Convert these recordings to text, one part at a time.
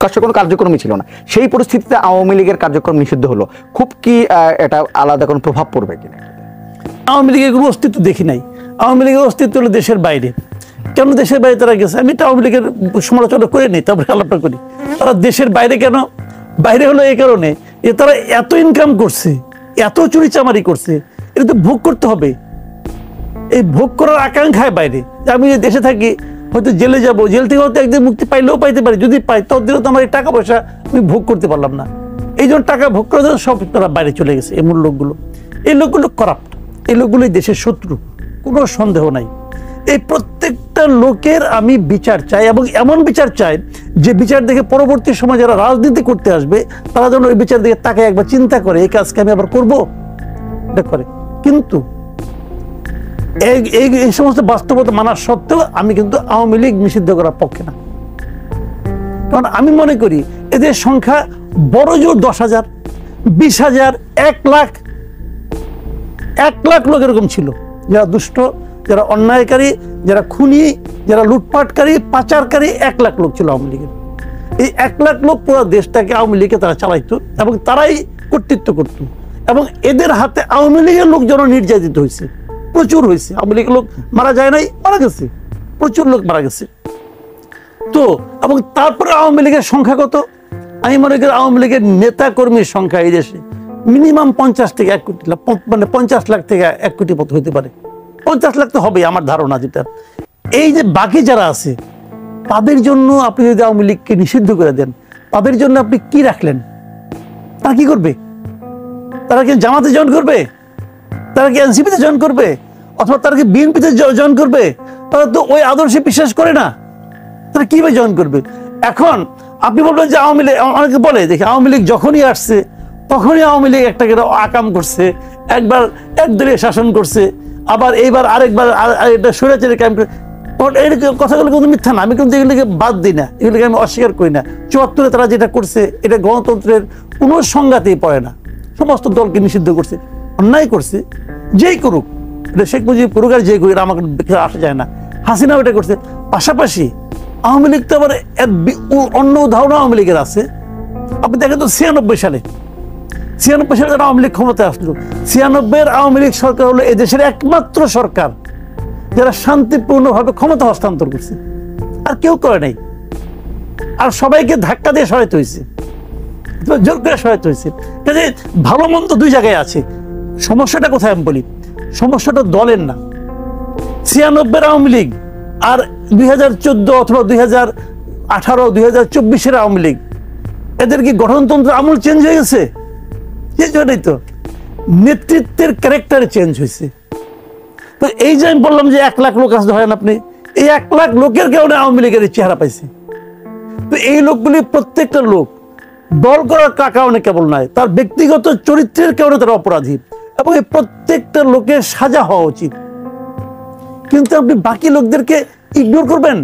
প্রকাশ্য কোনো কার্যক্রমই ছিল না, সেই পরিস্থিতিতে আওয়ামী লীগের কার্যক্রম নিষিদ্ধ হলো, খুব কি এটা আলাদা কোনো প্রভাব পড়বে কিনা? আওয়ামী লীগের কোনো অস্তিত্ব দেখি নাই। আওয়ামী লীগের অস্তিত্ব হলো দেশের বাইরে। কেন দেশের বাইরে তারা গেছে? আমি এটা আওয়ামী লীগের সমালোচনা করে নিই, তারপরে আলাপটা করি। তারা দেশের বাইরে কেন বাইরে হলো? এই কারণে যে তারা এত ইনকাম করছে, এত চুরি চামারি করছে, এটা তো ভোগ করতে হবে। এই ভোগ করার আকাঙ্ক্ষায় বাইরে। আমি যে দেশে থাকি, হয়তো জেলে যাব, জেল থেকে হয়তো একদিন মুক্তি পাইলেও পাইতে পারি, যদি পাই ততদিনও তো আমার এই টাকা পয়সা আমি ভোগ করতে পারলাম না। এই জন্য টাকা ভোগ করার জন্য সব তারা বাইরে চলে গেছে। এমন লোকগুলো, এই লোকগুলো করাপ্ট, এই লোকগুলোই দেশের শত্রু, কোনো সন্দেহ নাই। এই প্রত্যেকটা লোকের আমি বিচার চাই, এবং এমন বিচার চাই যে বিচার দেখে পরবর্তী সময় যারা রাজনীতি করতে আসবে তারা যেন ওই বিচার দেখে তাকে একবার চিন্তা করে এই কাজকে আমি আবার করবো, এটা করে। কিন্তু এই সমস্ত বাস্তবতা মানার সত্ত্বেও আমি কিন্তু আওয়ামী লীগ নিষিদ্ধ করার পক্ষে না। কারণ আমি মনে করি এদের সংখ্যা বড় জোর 10,000, 20,000, 1 লাখ, 1 লাখ লোক এরকম ছিল, যারা দুষ্ট, যারা অন্যায়কারী, যারা খুনি, যারা লুটপাটকারী, পাচারকারী, 1 লাখ লোক ছিল আওয়ামী লীগের। এই 1 লাখ লোক পুরো দেশটাকে আওয়ামী লীগে তারা চালাইতো এবং তারাই কর্তৃত্ব করত। এবং এদের হাতে আওয়ামী লীগের লোক যেন নির্যাতিত হয়েছে, প্রচুর হয়েছে। আওয়ামী লীগের লোক মারা যায় নাই, মারা গেছে, প্রচুর লোক মারা গেছে। তো এবং তারপরে আওয়ামী লীগের সংখ্যা কত? আমি মনে করি আওয়ামী লীগের নেতা কর্মীর সংখ্যা এই দেশে মিনিমাম 50 থেকে 1 কোটি, মানে 50 লাখ থেকে 1 কোটি মতো হইতে পারে। 50 লাখ তো হবেই আমার ধারণা। যেটা এই যে বাকি যারা আছে তাদের জন্য আপনি যদি আওয়ামী লীগকে নিষিদ্ধ করে দেন, তাদের জন্য আপনি কি রাখলেন? তারা কি করবে? তারা কি জামাতে জয়েন করবে? তারা কি এনসিপিতে জয়েন করবে? অথবা তারা কি বিএনপিতে জয়েন করবে? তারা তো ওই আদর্শে বিশ্বাস করে না, তারা কিভাবে জয়েন করবে? এখন আপনি বলবেন যে আওয়ামী লীগ, অনেকে বলে দেখি আওয়ামী লীগ যখনই আসছে তখনই আওয়ামী লীগ একটা আকাম করছে, একবার একদলীয় শাসন করছে, আবার এইবার আরেকবার এটা স্বৈরাচারী ক্যাম্প। এই কথাগুলো কিন্তু মিথ্যা না, আমি কিন্তু এগুলিকে বাদ দিই না, এগুলিকে আমি অস্বীকার করি না। 74-এ তারা যেটা করছে এটা গণতন্ত্রের কোনো সংঘাতেই পড়ে না। সমস্ত দলকে নিষিদ্ধ করছে, অন্যায় করছে, যেই করুক, এটা শেখ মুজিব করুক আর যেই করুক, এটা আমাকে আসা যায় না। হাসিনাও এটা করছে। পাশাপাশি আওয়ামী লীগ তো আবার অন্য উদাহরণ আওয়ামী লীগের আছে। আপনি দেখেন তো 96 সালে যারা আওয়ামী লীগ ক্ষমতায় আসলো, 96-এর আওয়ামী লীগ সরকার হলো এদেশের একমাত্র সরকার যারা শান্তিপূর্ণভাবে ক্ষমতা হস্তান্তর করছে, আর কেউ করে নাই। আর সবাইকে ধাক্কা দিয়ে সহায়তা হয়েছে, জোর করে সহায়তা হয়েছে। কাজে ভালো মন্দ দুই জায়গায় আছে। সমস্যাটা কোথায় আমি বলি, সমস্যাটা দলের না। 96-এর আওয়ামী লীগ আর 2014 অথবা 2018, 2024-এর আওয়ামী লীগ, এদের কি গঠনতন্ত্র আমূল চেঞ্জ হয়ে গেছে? চেঞ্জ হয় নাই তো, নেতৃত্বের ক্যারেক্টারে চেঞ্জ হয়েছে। তো এই যে আমি বললাম যে 1 লাখ লোক আসতে হয় না, আপনি এই 1 লাখ লোকের কারণে আওয়ামী লীগের চেহারা পাইছে। তো এই লোকগুলি প্রত্যেকটা লোক দল করার কারণে কেবল নয়, তার ব্যক্তিগত চরিত্রের কারণে তারা অপরাধী, এবং এই প্রত্যেকটা লোকের সাজা হওয়া উচিত। কিন্তু আপনি বাকি লোকদেরকে ইগনোর করবেন?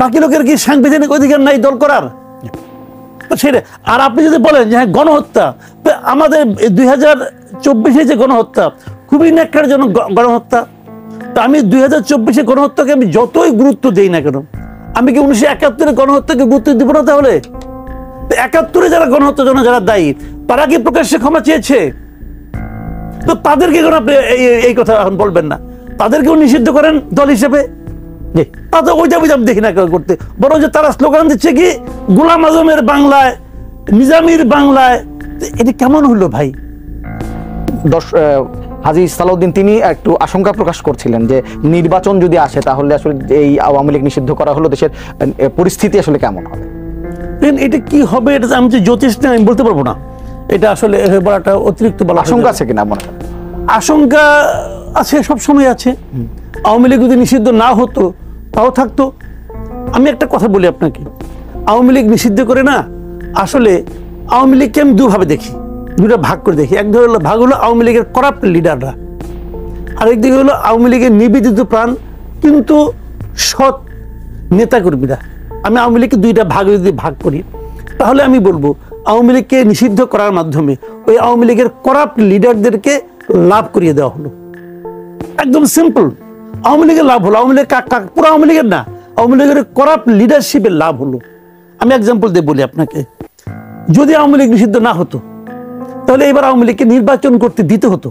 বাকি লোকের কি সাংবিধানিক অধিকার নাই দল করার? সেটা। আর আপনি যদি বলেন যে হ্যাঁ গণহত্যা, আমাদের 2024-এ যে গণহত্যা খুবই ন্যাক্কারজনক গণহত্যা। তো আমি 2024-এ গণহত্যাকে আমি যতই গুরুত্ব দেই না কেন, আমি কি 1971-এর গণহত্যাকে গুরুত্ব দিব না? তাহলে 71-এ যারা গণহত্যার জন্য যারা দায়ী, তারা কি প্রকাশ্যে ক্ষমা চেয়েছে? তো তাদেরকে কেন আপনি এই কথা এখন বলবেন না? তাদেরকেও নিষিদ্ধ করেন দল হিসেবে। তাদের ওইটা আমি দেখি না করতে, বরং যে তারা স্লোগান দিচ্ছে কি গোলাম আজমের বাংলায়, নিজামীর বাংলায়। এটা কেমন হলো ভাই? হাজী সালাউদ্দিন তিনি একটু আশঙ্কা প্রকাশ করছিলেন যে নির্বাচন যদি আসে তাহলে আসলে এই আওয়ামী লীগ নিষিদ্ধ করা হলো দেশের পরিস্থিতি আসলে কেমন হবে। এটা কি হবে এটা আমি যে জ্যোতিষ না আমি বলতে পারবো না। এটা আসলে বলাটা অতিরিক্ত বলা। আশঙ্কা আছে কিনা মনে করেন? আশঙ্কা আছে, সবসময় আছে। আওয়ামী লীগ যদি নিষিদ্ধ না হতো তাও থাকতো। আমি একটা কথা বলি আপনাকে, আওয়ামী লীগ নিষিদ্ধ করে না, আসলে আওয়ামী লীগকে আমি দুভাবে দেখি, দুটা ভাগ করে দেখি। এক ভাগ হলো আওয়ামী লীগের করাপ্ট লিডাররা, আরেকদিকে হলো আওয়ামী লীগের নিবেদিত প্রাণ কিন্তু সৎ নেতাকর্মীরা। আমি আওয়ামী লীগকে দুইটা ভাগে যদি ভাগ করি তাহলে আমি বলবো আওয়ামী লীগকে নিষিদ্ধ করার মাধ্যমে ওই আওয়ামী লীগের করাপ্ট লিডারদেরকে লাভ করিয়ে দেওয়া হলো। একদম সিম্পল, আওয়ামী লীগের লাভ হলো। আওয়ামী লীগ পুরো আওয়ামী লীগের না, আওয়ামী লীগের করাপ্ট লিডারশিপের লাভ হলো। আমি এক্সাম্পল দিয়ে বলি আপনাকে, যদি আওয়ামী লীগ নিষিদ্ধ না হতো তাহলে এবার আওয়ামী লীগকে নির্বাচন করতে দিতে হতো।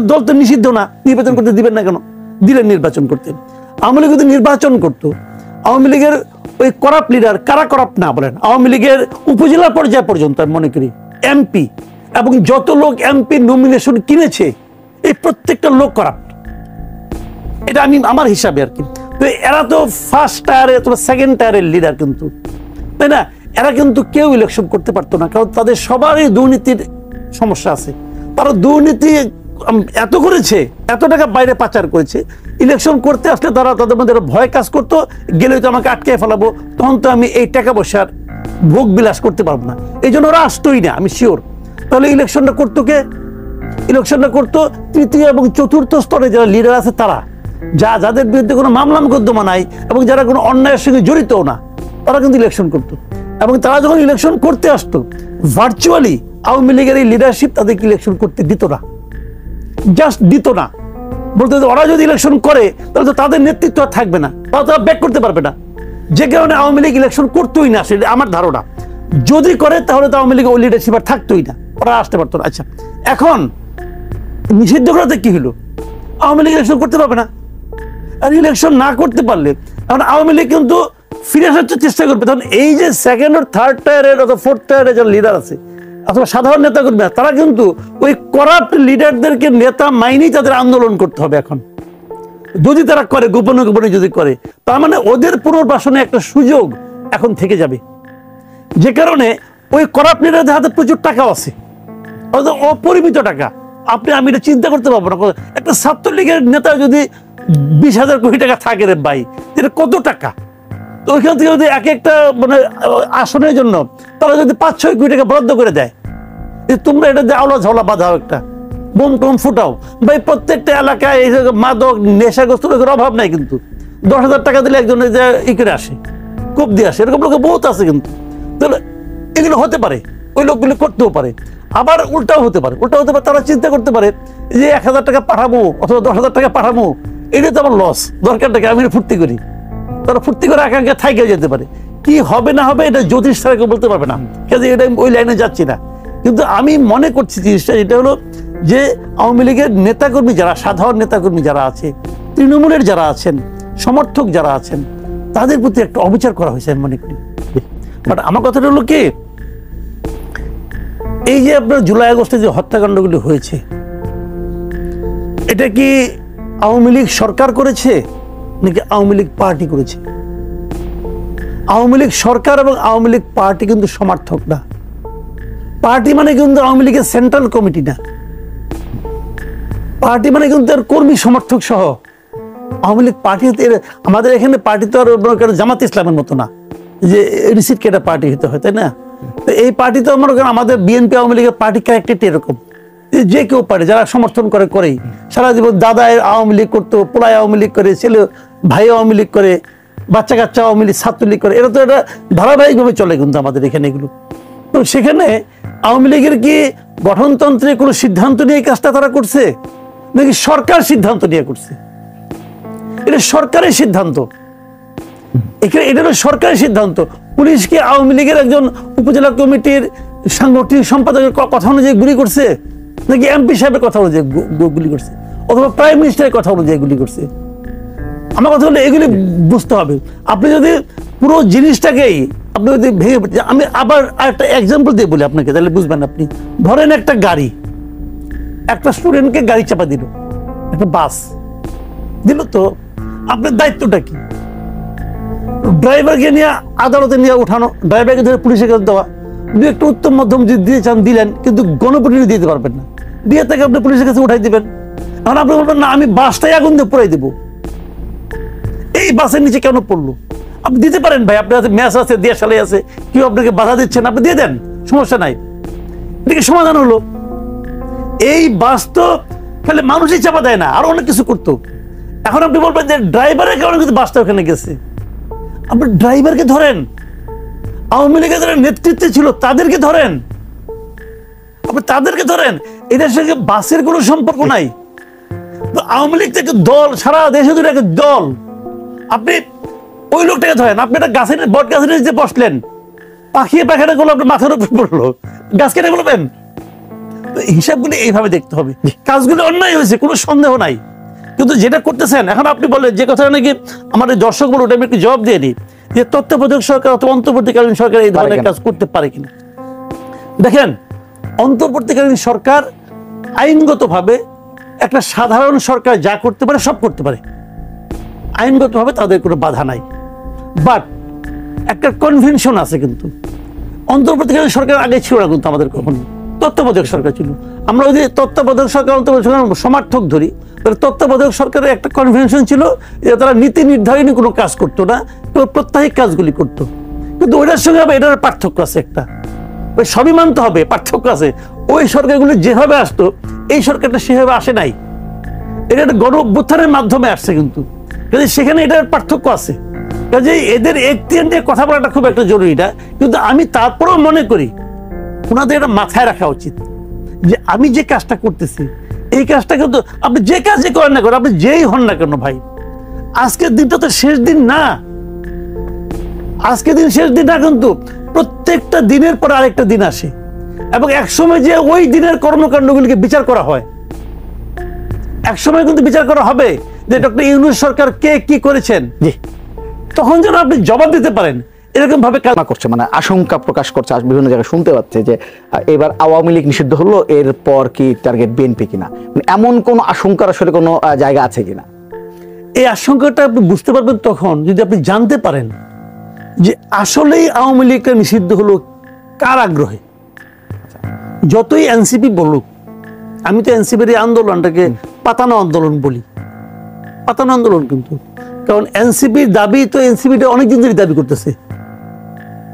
দল তো নিষিদ্ধ না, নির্বাচন করতে দিবেন না কেন? দিলেন নির্বাচন করতে। আওয়ামী লীগ যদি নির্বাচন করতো, আওয়ামী লীগের ওই করাপ্ট লিডার, কারা করাপ্ট না বলেন, আওয়ামী লীগের উপজেলা পর্যায় পর্যন্ত আমি মনে করি এমপি এবং যত লোক এমপি নমিনেশন কিনেছে এই প্রত্যেকটা লোক করাপ্ট। এটা আমি আমার হিসাবে আর কি। তো এরা তো ফার্স্ট টায়ারে অথবা সেকেন্ড টায়ারের লিডার কিন্তু, তাই না? এরা কিন্তু কেউ ইলেকশন করতে পারতো না, কারণ তাদের সবারই দুর্নীতির সমস্যা আছে। তারা দুর্নীতি এত করেছে, এত টাকা বাইরে পাচার করেছে, ইলেকশন করতে আসলে তারা তাদের মধ্যে ভয় কাজ করতো, গেলে তো আমাকে আটকে ফেলাবো, তখন তো আমি এই টাকা পয়সার ভোগ বিলাস করতে পারবো না। এই জন্য ওরা আসতোই না, আমি শিওর। তাহলে ইলেকশনটা করতো কে? ইলেকশনটা করতো তৃতীয় এবং চতুর্থ স্তরে যারা লিডার আছে তারা, যাদের বিরুদ্ধে কোনো মামলা মোকদ্দমা নাই এবং যারা কোনো অন্যায়ের সঙ্গে জড়িতও না, তারা কিন্তু ইলেকশন করতো। এবং তারা যখন ইলেকশন করতে আসতো, ভার্চুয়ালি আওয়ামী লীগের এই লিডারশিপ তাদেরকে ইলেকশন করতে দিত না, জাস্ট দিত না। বলতে ওরা যদি ইলেকশন করে তাহলে তো তাদের নেতৃত্ব আর থাকবে না, তারা ব্যাক করতে পারবে না। যে কারণে আওয়ামী লীগ ইলেকশন করতোই না, সেটা আমার ধারণা। যদি করে তাহলে তো আওয়ামী লীগ ওই লিডারশিপ আর থাকতোই না, ওরা আসতে পারতো না। আচ্ছা, এখন নিষিদ্ধ করাতে কি হলো? আওয়ামী লীগ ইলেকশন করতে পারবে না। আর ইলেকশন না করতে পারলে এখন আওয়ামী লীগ কিন্তু ফিরে আসার চেষ্টা করবে। তখন এই যে সেকেন্ড ও থার্ড টায়ারের অথবা ফোর্থ টায়ারের যারা লিডার আছে অথবা সাধারণ নেতা কর্মী, তারা কিন্তু ওই করাপ্ট লিডারদেরকে নেতা মাইনেই তাদের আন্দোলন করতে হবে এখন। যদি তারা করে, গোপনে গোপনে যদি করে, তার মানে ওদের পুনর্বাসনে একটা সুযোগ এখন থেকে যাবে। যে কারণে ওই করাপ্ট লিডারদের হাতে প্রচুর টাকাও আছে, অপরিমিত টাকা। আমি এটা চিন্তা করতে পারবো না। একটা ছাত্রলীগের নেতা যদি 20,000 কোটি টাকা থাকে রে ভাই, এটা কত টাকা? তো ওইখান থেকে যদি এক একটা মানে আসনের জন্য তারা যদি 5-6 কোটি টাকা বরাদ্দ করে দেয়, তোমরা এটা আওলা ঝাওলা বাঁধাও, একটা বোম টোম ফুটাও ভাই। প্রত্যেকটা এলাকায় এই মাদক নেশাগ্রস্ত লোকের অভাব নাই, কিন্তু 10,000 টাকা দিলে একজন ই করে আসে, কোপ দিয়ে আসে, এরকম লোক বহুত আছে। কিন্তু তাহলে এগুলো হতে পারে, ওই লোকগুলো করতেও পারে। আবার উল্টাও হতে পারে, তারা চিন্তা করতে পারে যে 1,000 টাকা পাঠাবো অথবা 10,000 টাকা পাঠাবো, এটা তো আমার লস, দরকারটাকে আমি ফুর্তি করি। তারা ফুর্তি করে আকাঙ্ক্ষা থাইকে যেতে পারে। কি হবে না হবে এটা জ্যোতিষ ছাড়া কেউ বলতে পারবে না, কাজে এটা ওই লাইনে যাচ্ছি না। কিন্তু আমি মনে করছি জিনিসটা এটা হলো যে আওয়ামী লীগের নেতাকর্মী যারা, সাধারণ নেতাকর্মী যারা আছে, তৃণমূলের যারা আছেন, সমর্থক যারা আছেন, তাদের প্রতি একটা অবিচার করা হয়েছে আমি মনে করি। বাট আমার কথাটা হলো কি, এই যে আপনার জুলাই আগস্টে যে হত্যাকাণ্ডগুলি হয়েছে, এটা কি আওয়ামী লীগ সরকার করেছে নাকি আওয়ামী লীগ পার্টি করেছে? আওয়ামী লীগ সরকার এবং আওয়ামী লীগ পার্টি কিন্তু সমার্থক না। পার্টি মানে কিন্তু আওয়ামী লীগের সেন্ট্রাল কমিটি না, পার্টি মানে কিন্তু এর কর্মী সমর্থক সহ আওয়ামী লীগ পার্টি। আমাদের এখানে পার্টি তো আর জামাত ইসলামের মতো না যে রিসিট কেটে পার্টি হতে হয়, তাই না? তো এই পার্টি তো আমাদের বিএনপি আওয়ামী লীগের পার্টি ক্যারেক্টারটি এরকম, যে কেউ পারে, যারা সমর্থন করে করেই। সারা জীবন দাদা আওয়ামী লীগ করতো, পোলায় আওয়ামী লীগ করে, ছেলে ভাই আওয়ামী লীগ করে, বাচ্চা কাচ্চা আওয়ামী লীগ, ছাত্রলীগ করে, এটা তো এটা ধারাবাহিকভাবে চলে কিন্তু আমাদের এখানে এগুলো। তো সেখানে আওয়ামী লীগের কি গঠনতন্ত্রে কোনো সিদ্ধান্ত নিয়ে কাজটা তারা করছে নাকি সরকার সিদ্ধান্ত নিয়ে করছে? এটা সরকারের সিদ্ধান্ত, এখানে এটা হলো সরকারের সিদ্ধান্ত। পুলিশকে আওয়ামী লীগের একজন উপজেলা কমিটির সাংগঠনিক সম্পাদকের কথা অনুযায়ী গুলি করছে নাকি এমপি সাহেবের কথা অনুযায়ী গুলি করছে অথবা প্রাইম মিনিস্টারের কথা অনুযায়ী গুলি করছে? আমার কথা হলো এগুলি বুঝতে হবে। আপনি যদি পুরো জিনিসটাকেই আপনি যদি ভেঙে, আমি আবার একটা এক্সাম্পল দিয়ে বলি আপনাকে, তাহলে বুঝবেন আপনি। ধরেন একটা গাড়ি, একটা স্টুডেন্টকে গাড়ি চাপা দিল, একটা বাস দিল, তো আপনার দায়িত্বটা কি? ড্রাইভারকে নিয়ে আদালতে নিয়ে উঠানো, ড্রাইভারকে ধরে পুলিশের কাছে দেওয়া। দু একটা উত্তম মধ্যম যদি দিতে চান দিলেন, কিন্তু গণপ্রতিনিধি দিতে পারবেন না, দিয়ে তাকে আপনি পুলিশের কাছে উঠাই দিবেন। এখন আপনি বলবেন না আমি বাসটাই আগুন দিয়ে পুরাই দেবো, এই বাসের নিচে কেন পড়লো? আপনি দিতে পারেন ভাই, আপনার কাছে ম্যাচ আছে, দিয়ে সালে আছে, কেউ আপনাকে বাধা দিচ্ছেন, আপনি দিয়ে দেন, সমস্যা নাই, এদিকে সমাধান হলো। এই বাস তো খালি মানুষই চাপা দেয় না, আরো অনেক কিছু করতো। এখন আপনি বলবেন যে ড্রাইভারের কারণে কিন্তু বাসটা ওখানে গেছে, আপনি ড্রাইভারকে ধরেন, আওয়ামী লীগের যারা নেতৃত্বে ছিল তাদেরকে ধরেন, আপনি তাদেরকে ধরেন, এদের সঙ্গে বাসের কোনো সম্পর্ক নাই। আওয়ামী লীগ থেকে দল, সারা দেশে ধরে একটা দল। আপনি ওই লোকটাকে ধরেন, আপনি একটা গাছের বট গাছের নিচে বসলেন, পাখিয়ে পাখাটা গুলো আপনার মাথার উপর পড়লো, গাছ কেটে বলবেন? হিসাবগুলো এইভাবে দেখতে হবে। কাজগুলো অন্যায় হয়েছে, কোনো সন্দেহ নাই, কিন্তু যেটা করতেছেন এখন আপনি বলেন যে কথা নাকি আমাদের দর্শক বলে, ওটা আমি একটু জবাব দিয়ে দিই, যে তত্ত্বাবধায়ক সরকার অথবা অন্তর্বর্তীকালীন সরকার এই ধরনের কাজ করতে পারে কিনা। দেখেন, অন্তর্বর্তীকালীন সরকার আইনগতভাবে একটা সাধারণ সরকার যা করতে পারে সব করতে পারে, আইনগতভাবে তাদের কোনো বাধা নাই। বাট একটা কনভেনশন আছে, কিন্তু অন্তর্বর্তীকালীন সরকার আগে ছিল না, কিন্তু আমাদের কখনো তত্ত্বাবধায়ক সরকার ছিল। আমরা ওই যে তত্ত্বাবধায়ক সরকার অন্তর্বর্তীকালীন সমর্থক ধরি, তত্ত্বাবধায়ক সরকারের একটা কনভেনশন ছিল যে তারা নীতি নির্ধারণী কোনো কাজ করতো না, তো প্রত্যাহিক কাজগুলি করতো। কিন্তু ওইটার সঙ্গে আবার এটার পার্থক্য আছে একটা, ওই সবই মানতে হবে, পার্থক্য আছে। ওই সরকারগুলি যেভাবে আসতো এই সরকারটা সেভাবে আসে নাই, এটা একটা গণ অভ্যুত্থানের মাধ্যমে আসছে, কিন্তু সেখানে এটার পার্থক্য আছে। কাজে এদের এখতিয়ার নিয়ে কথা বলাটা খুব একটা জরুরি না, কিন্তু আমি তারপরেও মনে করি ওনাদের এটা মাথায় রাখা উচিত যে আমি যে কাজটা করতেছি এই কাজটা কিন্তু আপনি যে কাজই করেন না করেন, আপনি যেই হন না কেন ভাই, আজকের দিনটা তো শেষ দিন না, আজকের দিন শেষ দিন না, কিন্তু প্রত্যেকটা দিনের পর আরেকটা দিন আসে, এবং একসময় যে ওই দিনের কর্মকাণ্ডগুলিকে বিচার করা হয়, একসময় কিন্তু বিচার করা হবে যে ডক্টর ইউনূস সরকার কে কি করেছেন, তখন যেন আপনি জবাব দিতে পারেন। এরকম ভাবে কাজ করছে, মানে আশঙ্কা প্রকাশ করছে, বিভিন্ন জায়গায় শুনতে পাচ্ছে যে এবার আওয়ামী লীগ নিষিদ্ধ হলো, এরপর কি টার্গেট বিএনপি কিনা, মানে এমন কোন আশঙ্কার আসলে কোনো জায়গা আছে কিনা? এই আশঙ্কাটা আপনি বুঝতে পারবেন তখন যদি আপনি জানতে পারেন যে আসলেই আওয়ামী লীগটা নিষিদ্ধ হলো কার আগ্রহে। যতই এনসিপি বলুক, আমি তো এনসিপির এই আন্দোলনটাকে পাতানো আন্দোলন বলি, পাতানো আন্দোলন, কিন্তু কারণ এনসিপির দাবি তো এনসিপিটা অনেকদিন ধরে দাবি করতেছে,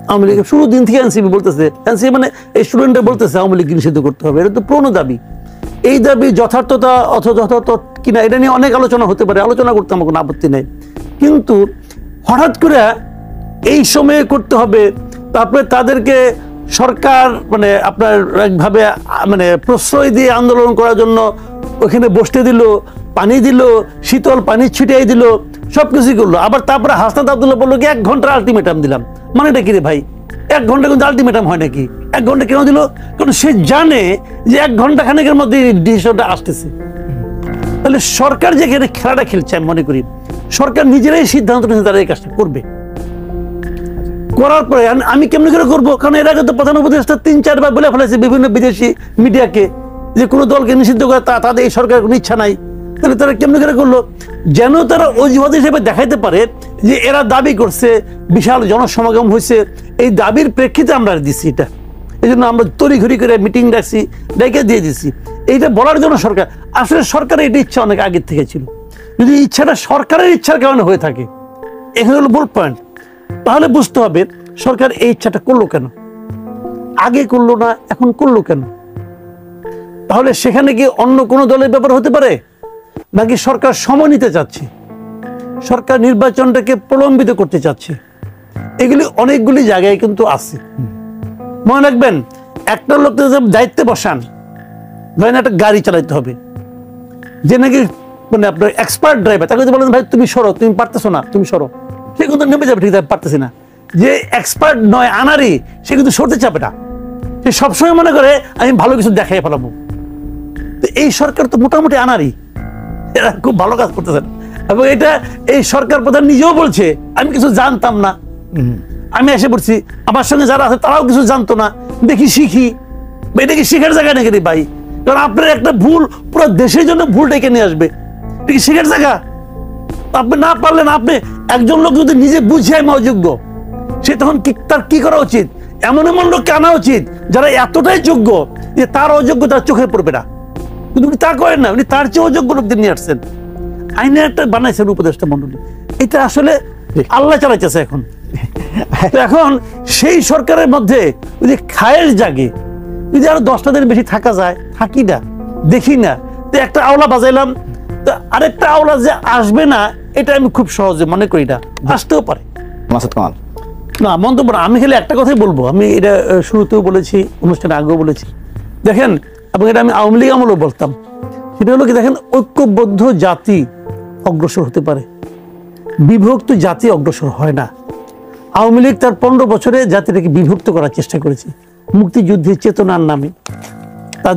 আওয়ামী লীগ শুরু দিন থেকে এনসিপি বলতেছে, এনসিপি মানে এই স্টুডেন্টরা বলতেছে আওয়ামী লীগ নিষিদ্ধ করতে হবে, এটা তো পুরনো দাবি। এই দাবি যথার্থতা অথবা যথার্থ কিনা এটা নিয়ে অনেক আলোচনা হতে পারে, আলোচনা করতে আমার কোনো আপত্তি নেই, কিন্তু হঠাৎ করে এই সময়ে করতে হবে, তারপরে তাদেরকে সরকার মানে আপনার একভাবে মানে প্রশ্রয় দিয়ে আন্দোলন করার জন্য ওখানে বসতে দিল, পানি দিল, শীতল পানি ছিটিয়ে দিল, সবকিছুই করলো, আবার তারপরে হাসনাত আব্দুল্লাহ বললো কি 1 ঘন্টার আলটিমেটাম দিলাম। মানে এটা কি রে ভাই, 1 ঘন্টা কিন্তু আলটিমেটাম হয় নাকি? 1 ঘন্টা কেন দিল? কারণ সে জানে যে 1 ঘন্টা খানেকের মধ্যে ডিসিশনটা আসতেছে। তাহলে সরকার যেখানে খেলাটা খেলছে, আমি মনে করি সরকার নিজেরাই সিদ্ধান্ত নিয়ে তারা এই কাজটা করবে। করার পরে আমি কেমনি করে করবো, কারণ এর আগে তো প্রধান উপদেষ্টা 3-4 বার বলে ফেলেছে বিভিন্ন বিদেশি মিডিয়াকে যে কোনো দলকে নিষিদ্ধ করে তাদের এই সরকারের কোনো ইচ্ছা নাই। তাহলে তারা কেমনি করে করলো? যেন তারা অজুহাত হিসেবে দেখাইতে পারে যে এরা দাবি করছে, বিশাল জনসমাগম হয়েছে, এই দাবির প্রেক্ষিতে আমরা দিচ্ছি এটা, এই জন্য আমরা তড়িঘড়ি করে মিটিং ডাকছি, ডেকে দিয়ে দিচ্ছি, এইটা বলার জন্য সরকার। আসলে সরকারের এটা ইচ্ছা অনেক আগের থেকে ছিল। যদি ইচ্ছাটা সরকারের ইচ্ছার কারণে হয়ে থাকে, এখানে হলো মূল পয়েন্ট, তাহলে বুঝতে হবে সরকার এই ইচ্ছাটা করলো কেন, আগে করলো না, এখন করলো কেন? তাহলে সেখানে কি অন্য কোনো দলের ব্যাপার হতে পারে, নাকি সরকার সময় নিতে চাচ্ছে, সরকার নির্বাচনটাকে প্রলম্বিত করতে চাচ্ছে? এগুলি অনেকগুলি জায়গায় কিন্তু আছে। মনে রাখবেন, একটা লোক দায়িত্বে বসান, ধরেন একটা গাড়ি চালাইতে হবে, যে নাকি মানে আপনার এক্সপার্ট ড্রাইভার, তাকে বলেন ভাই তুমি সরো, তুমি পারতেছো না, তুমি সরো, সে কিন্তু নেমে যাবে, ঠিক আছে পারতেছি না। যে এক্সপার্ট নয়, আনারি, সে কিন্তু সরতে চাবে না, সে সবসময় মনে করে আমি ভালো কিছু দেখাই ফেলাবো। তো এই সরকার তো মোটামুটি আনারি, এরা খুব ভালো কাজ করতেছেন, এবং এটা এই সরকার প্রধান নিজেও বলছে আমি কিছু জানতাম না, আমি এসে পড়ছি, আমার সঙ্গে যারা আছে তারাও কিছু জানতো না, দেখি শিখি। এটা কি শিখার জায়গা নাকি রে ভাই? কারণ আপনার একটা ভুল পুরো দেশের জন্য ভুল ডেকে নিয়ে আসবে, এটা কি শিখার জায়গা? আপনি না পারলেন, আপনি একজন লোক যদি নিজে বুঝে আমি অযোগ্য, সে তখন তার কি করা উচিত? এমন এমন লোককে আনা উচিত যারা এতটাই যোগ্য যে তার অযোগ্যতা চোখে পড়বে না, কিন্তু উনি তা করেন না, উনি তার চেয়ে অযোগ্য লোকদের নিয়ে আসছেন, আইনে একটা বানাইছেন উপদেষ্টা মন্ডলী। এটা আসলে আল্লাহ চালাইতেছে এখন। এখন সেই সরকারের মধ্যে যদি খায়ের জাগে, যদি আরো 10টা দিন বেশি থাকা যায়, থাকি না, দেখি না, তো একটা আওলা বাজাইলাম, তো আরেকটা আওলা যে আসবে না, এটা আমি খুব সহজে মনে করি না, আসতেও পারে। মাসুদ কামাল, না মন্তব্য না, আমি খালি একটা কথাই বলবো, আমি এটা শুরুতেও বলেছি, অনুষ্ঠানে আগেও বলেছি, দেখেন, এবং এটা আমি আওয়ামী লীগ আমলেও বলতাম, সেটা হলো কি, দেখেন ঐক্যবদ্ধ জাতি অগ্রসর হতে পারে, বিভক্ত জাতি অগ্রসর হয় না। আওয়ামী লীগ তার 15 বছরে জাতিটাকে বিভক্ত করার চেষ্টা করেছে মুক্তিযুদ্ধের চেতনার নামে।